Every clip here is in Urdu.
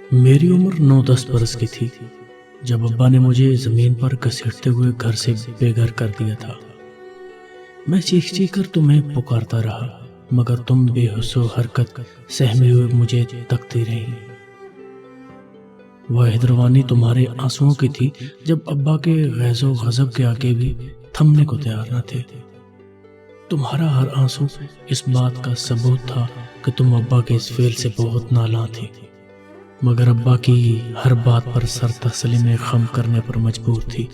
میری عمر 9-10 برس کی تھی جب ابا نے مجھے زمین پر گھسیٹتے ہوئے گھر سے بے گھر کر دیا تھا۔ میں چیخ چیخ کر تمہیں پکارتا رہا مگر تم بے حس و حرکت سہمے ہوئے مجھے تکتی رہی۔ واحد روانی تمہارے آنسوؤں کی تھی جب ابا کے غیظ و غضب کے آگے بھی تھمنے کو تیار نہ تھے۔ تمہارا ہر آنسو اس بات کا ثبوت تھا کہ تم ابا کے اس فعل سے بہت نالاں تھی، مگر ابا کی ہر بات پر سر تسلیم خم کرنے پر مجبور تھی۔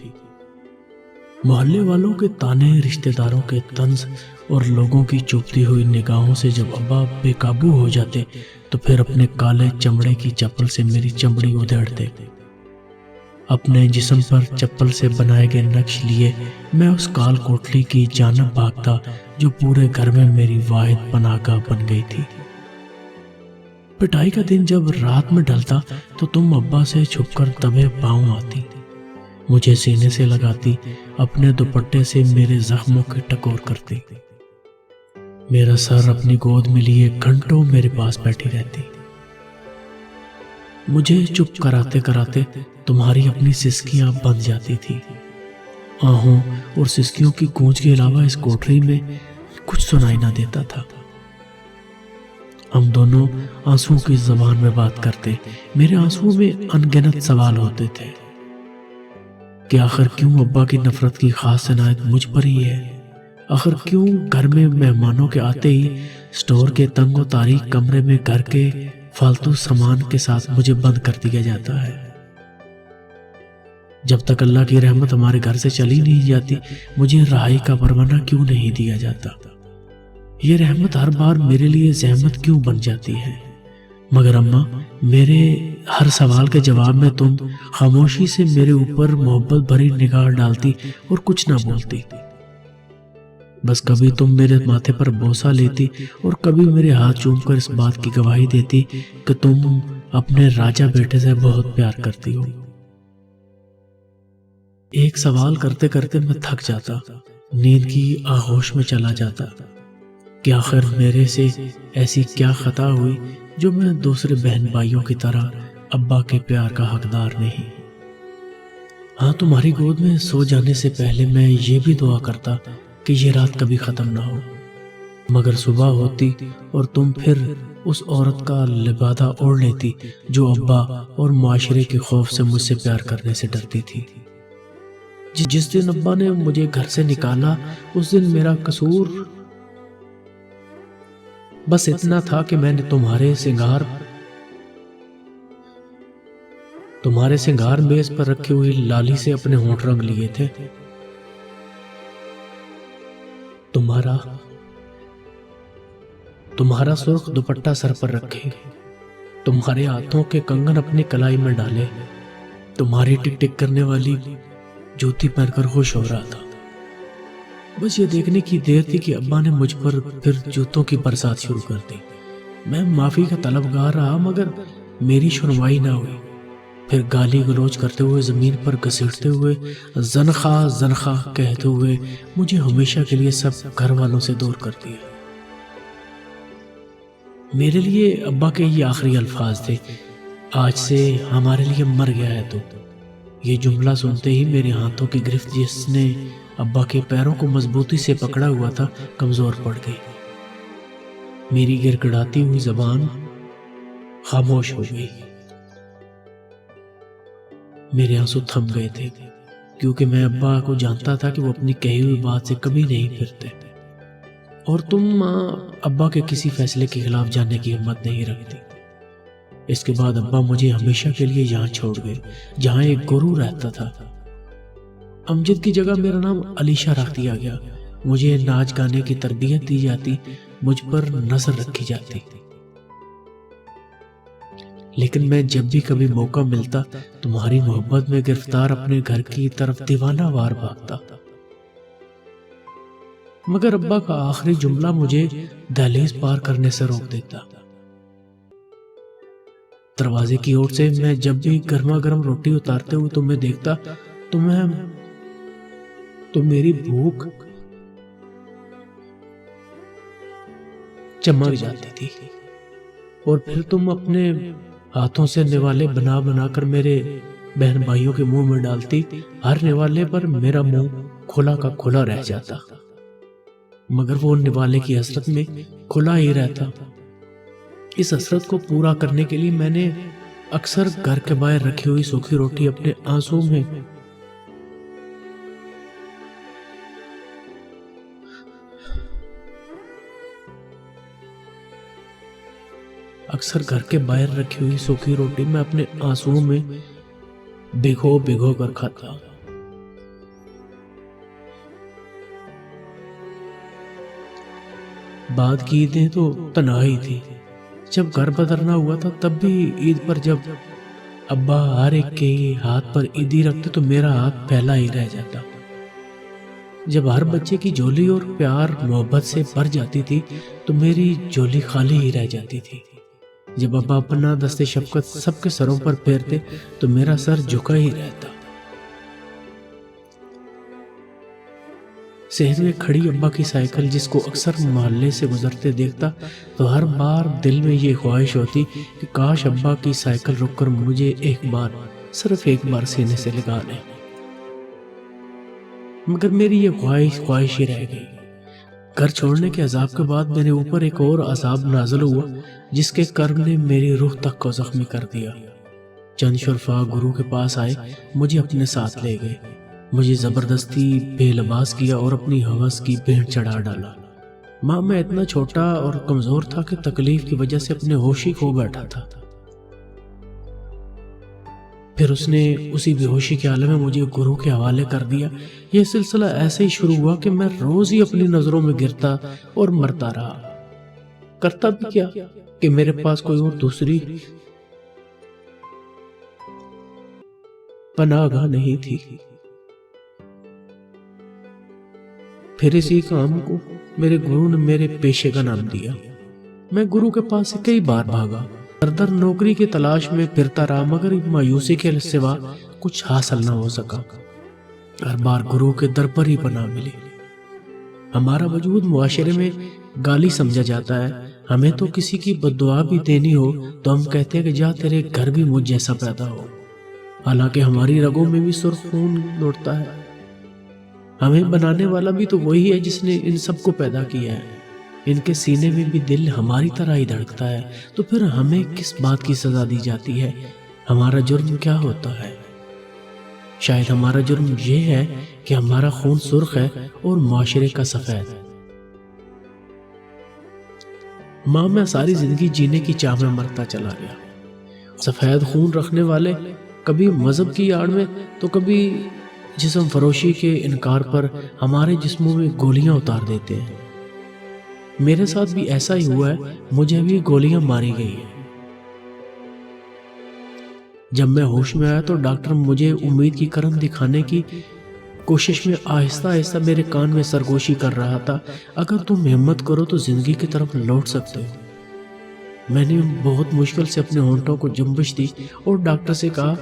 محلے والوں کے تانے، رشتہ داروں کے طنز اور لوگوں کی چوبتی ہوئی نگاہوں سے جب ابا بے قابو ہو جاتے تو پھر اپنے کالے چمڑے کی چپل سے میری چمڑی ادھیڑتے۔ اپنے جسم پر چپل سے بنائے گئے نقش لیے میں اس کال کوٹلی کی جانب بھاگتا جو پورے گھر میں میری واحد پناہ گاہ بن گئی تھی۔ پٹائی کا دن جب رات میں ڈھلتا تو تم ابا سے چھپ کر دبے پاؤں آتی، مجھے سینے سے لگاتی، اپنے دوپٹے سے میرے زخموں کی ٹکور کرتی، میرا سر اپنی گود میں لیے گھنٹوں میرے پاس بیٹھی رہتی۔ مجھے چپ کراتے کراتے تمہاری اپنی سسکیاں بند جاتی تھی۔ آہوں اور سسکیوں کی گونج کے علاوہ اس کوٹری میں کچھ سنائی نہ دیتا تھا۔ ہم دونوں آنسوؤں کی زبان میں بات کرتے، میرے آنسوؤں میں انگنت سوال ہوتے تھے کہ آخر کیوں ابا کی نفرت کی خاص عنایت مجھ پر ہی ہے؟ آخر کیوں گھر میں مہمانوں کے آتے ہی سٹور کے تنگ و تاریک کمرے میں گھر کے فالتو سامان کے ساتھ مجھے بند کر دیا جاتا ہے؟ جب تک اللہ کی رحمت ہمارے گھر سے چلی نہیں جاتی مجھے رہائی کا پروانہ کیوں نہیں دیا جاتا؟ یہ رحمت ہر بار میرے لیے زحمت کیوں بن جاتی ہے؟ مگر اماں، میرے ہر سوال کے جواب میں تم خاموشی سے میرے اوپر محبت بھری نگاہ ڈالتی اور کچھ نہ بولتی۔ بس کبھی تم میرے ماتھے پر بوسہ لیتی اور کبھی میرے ہاتھ چوم کر اس بات کی گواہی دیتی کہ تم اپنے راجہ بیٹے سے بہت پیار کرتی ہو۔ ایک سوال کرتے کرتے میں تھک جاتا، نیند کی آغوش میں چلا جاتا کہ آخر میرے سے ایسی کیا خطا ہوئی جو میں دوسرے بہن بھائیوں کی طرح ابا کے پیار کا حقدار نہیں۔ ہاں، تمہاری گود میں سو جانے سے پہلے میں یہ بھی دعا کرتا کہ یہ رات کبھی ختم نہ ہو، مگر صبح ہوتی اور تم پھر اس عورت کا لبادہ اوڑھ لیتی جو ابا اور معاشرے کے خوف سے مجھ سے پیار کرنے سے ڈرتی تھی۔ جس دن ابا نے مجھے گھر سے نکالا اس دن میرا قصور بس اتنا تھا کہ میں نے تمہارے سنگار میز پر رکھی ہوئی لالی سے اپنے ہونٹ رنگ لیے تھے، تمہارا سرخ دوپٹہ سر پر رکھے، تمہارے ہاتھوں کے کنگن اپنی کلائی میں ڈالے، تمہاری ٹک ٹک کرنے والی جوتی پہن کر خوش ہو رہا تھا۔ بس یہ دیکھنے کی دیر تھی کہ ابا نے مجھ پر پھر جوتوں کی برسات شروع کر دی۔ میں معافی کا طلبگار رہا مگر میری سنوائی نہ ہوئی۔ پھر گالی گلوچ کرتے ہوئے، زمین پر گھسیٹتے ہوئے، زنخواہ زنخواہ کہتے ہوئے مجھے ہمیشہ کے لیے سب گھر والوں سے دور کر دیا۔ میرے لیے ابا کے یہ آخری الفاظ تھے، آج سے ہمارے لیے مر گیا ہے تو۔ یہ جملہ سنتے ہی میرے ہاتھوں کی گرفت جس نے ابا کے پیروں کو مضبوطی سے پکڑا ہوا تھا کمزور پڑ گئی۔ میری گڑگڑاتی ہوئی زبان خاموش ہو گئی۔ میرے آنسو تھم گئے تھے کیونکہ میں ابا کو جانتا تھا کہ وہ اپنی کہی ہوئی بات سے کبھی نہیں پھرتے، اور تم ابا کے کسی فیصلے کے خلاف جانے کی ہمت نہیں رکھتی۔ اس کے بعد ابا مجھے ہمیشہ کے لیے یہاں چھوڑ گئے جہاں ایک گرو رہتا تھا۔ امجد کی جگہ میرا نام علیشہ رکھ دیا گیا، مجھے ناچ گانے کی تربیت دی جاتی، مجھ پر نظر رکھی جاتی، لیکن میں جب بھی کبھی موقع ملتا تمہاری محبت میں گرفتار اپنے گھر کی طرف دیوانہ وار بھاگتا، مگر ابا کا آخری جملہ مجھے دہلیز پار کرنے سے روک دیتا۔ دروازے کی اوٹ سے میں جب بھی گرما گرم روٹی اتارتے ہوئے تمہیں دیکھتا تو میری بھوک چمک جاتی تھی، اور پھر تم اپنے ہاتھوں سے نوالے بنا بنا کر میرے بہن بھائیوں کے منہ میں ڈالتی۔ ہر نوالے پر میرا منہ کھلا کا کھلا رہ جاتا، مگر وہ نوالے کی حسرت میں کھلا ہی رہتا۔ اس حسرت کو پورا کرنے کے لیے میں نے اکثر گھر کے باہر رکھی ہوئی سوکھی روٹی اپنے آنسوں میں میں اپنے آنسوں میں بھگو بھگو کر کھاتا۔ بعد کی عیدیں تو تنہائی تھی۔ جب گھر بدرنا ہوا تھا تب بھی عید پر جب ابا ہر ایک کے ہاتھ پر عیدی رکھتے تو میرا ہاتھ پھیلا ہی رہ جاتا۔ جب ہر بچے کی جھولی اور پیار محبت سے بھر جاتی تھی تو میری جھولی خالی ہی رہ جاتی تھی۔ جب ابا اپنا دست شفقت سب کے سروں پر پھیرتے تو میرا سر جھکا ہی رہتا۔ شہر میں کھڑی ابا کی سائیکل جس کو اکثر محلے سے گزرتے دیکھتا تو ہر بار دل میں یہ خواہش ہوتی کہ کاش ابا کی سائیکل رک کر مجھے صرف ایک بار سینے سے لگا لے، مگر میری یہ خواہش ہی رہ گئی۔ گھر چھوڑنے کے عذاب کے بعد میرے اوپر ایک اور عذاب نازل ہوا جس کے کرب نے میری روح تک کو زخمی کر دیا۔ چند شرفا گرو کے پاس آئے، مجھے اپنے ساتھ لے گئے، مجھے زبردستی بے لباس کیا اور اپنی ہوس کی بھیڑ چڑھا ڈالا۔ ماں میں اتنا چھوٹا اور کمزور تھا کہ تکلیف کی وجہ سے اپنے ہوش ہی کھو بیٹھا تھا۔ پھر اس نے اسی بے ہوشی کے عالم میں مجھے گرو کے حوالے کر دیا۔ یہ سلسلہ ایسے ہی شروع ہوا کہ میں روز ہی اپنی نظروں میں گرتا اور مرتا رہا۔ کرتا بھی کیا کہ میرے پاس کوئی اور دوسری پناہ گاہ نہیں تھی۔ پھر اسی کام کو میرے گرو نے میرے پیشے کا نام دیا۔ میں گرو کے پاس سے کئی بار بھاگا، در نوکری کی تلاش میں پھرتا رہا، مگر مایوسی کے سوا کچھ حاصل نہ ہو سکا۔ ہر بار گرو کے در پر ہی پناہ ملی۔ ہمارا وجود معاشرے میں گالی سمجھا جاتا ہے۔ ہمیں تو کسی کی بد دعا بھی دینی ہو تو ہم کہتے ہیں کہ جا تیرے گھر بھی مجھ جیسا پیدا ہو، حالانکہ ہماری رگوں میں بھی سرخ خون دوڑتا ہے۔ ہمیں بنانے والا بھی تو وہی ہے جس نے ان سب کو پیدا کیا ہے۔ ان کے سینے میں بھی دل ہماری طرح ہی دھڑکتا ہے، تو پھر ہمیں کس بات کی سزا دی جاتی ہے؟ ہمارا جرم کیا ہوتا ہے؟ شاید ہمارا جرم یہ ہے کہ ہمارا خون سرخ ہے اور معاشرے کا سفید۔ ماں میں ساری زندگی جینے کی چاہ میں مرتا چلا گیا۔ سفید خون رکھنے والے کبھی مذہب کی آڑ میں تو کبھی جسم فروشی کے انکار پر ہمارے جسموں میں گولیاں اتار دیتے ہیں۔ میرے ساتھ بھی ایسا ہی ہوا ہے، مجھے بھی گولیاں ماری گئی ہیں۔ جب میں ہوش میں آیا تو ڈاکٹر مجھے امید کی کرن دکھانے کی کوشش میں آہستہ آہستہ میرے کان میں سرگوشی کر رہا تھا، اگر تم ہمت کرو تو زندگی کی طرف لوٹ سکتے ہو۔ میں نے بہت مشکل سے اپنے ہونٹوں کو جنبش دی اور ڈاکٹر سے کہا،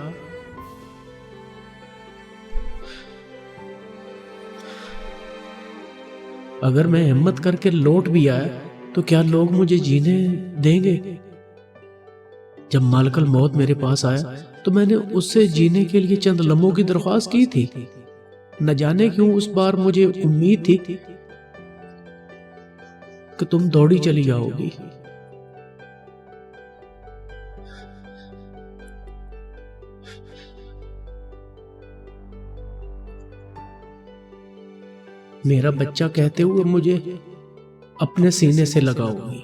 اگر میں ہمت کر کے لوٹ بھی آیا تو کیا لوگ مجھے جینے دیں گے؟ جب مالک الموت میرے پاس آیا تو میں نے اس سے جینے کے لیے چند لمحوں کی درخواست کی تھی۔ نہ جانے کیوں اس بار مجھے امید تھی کہ تم دوڑی چلی جاؤ گی۔ میرا بچہ کہتے ہوئے مجھے اپنے سینے سے لگاؤ گی،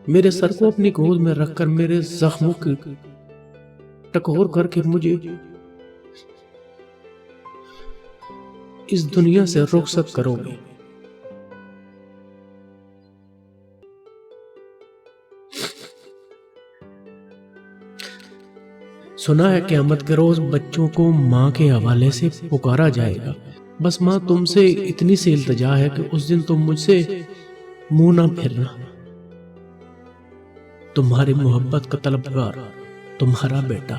میرے سر کو اپنی گود میں رکھ کر میرے زخموں کی ٹکور کر کے مجھے اس دنیا سے رخصت کرو گی۔ سنا ہے قیامت کے روز بچوں کو ماں کے حوالے سے پکارا جائے گا۔ بس ماں تم سے اتنی سی التجا ہے کہ اس دن تم مجھ سے منہ نہ پھیرنا۔ تمہاری محبت کا طلبگار، تمہارا بیٹا۔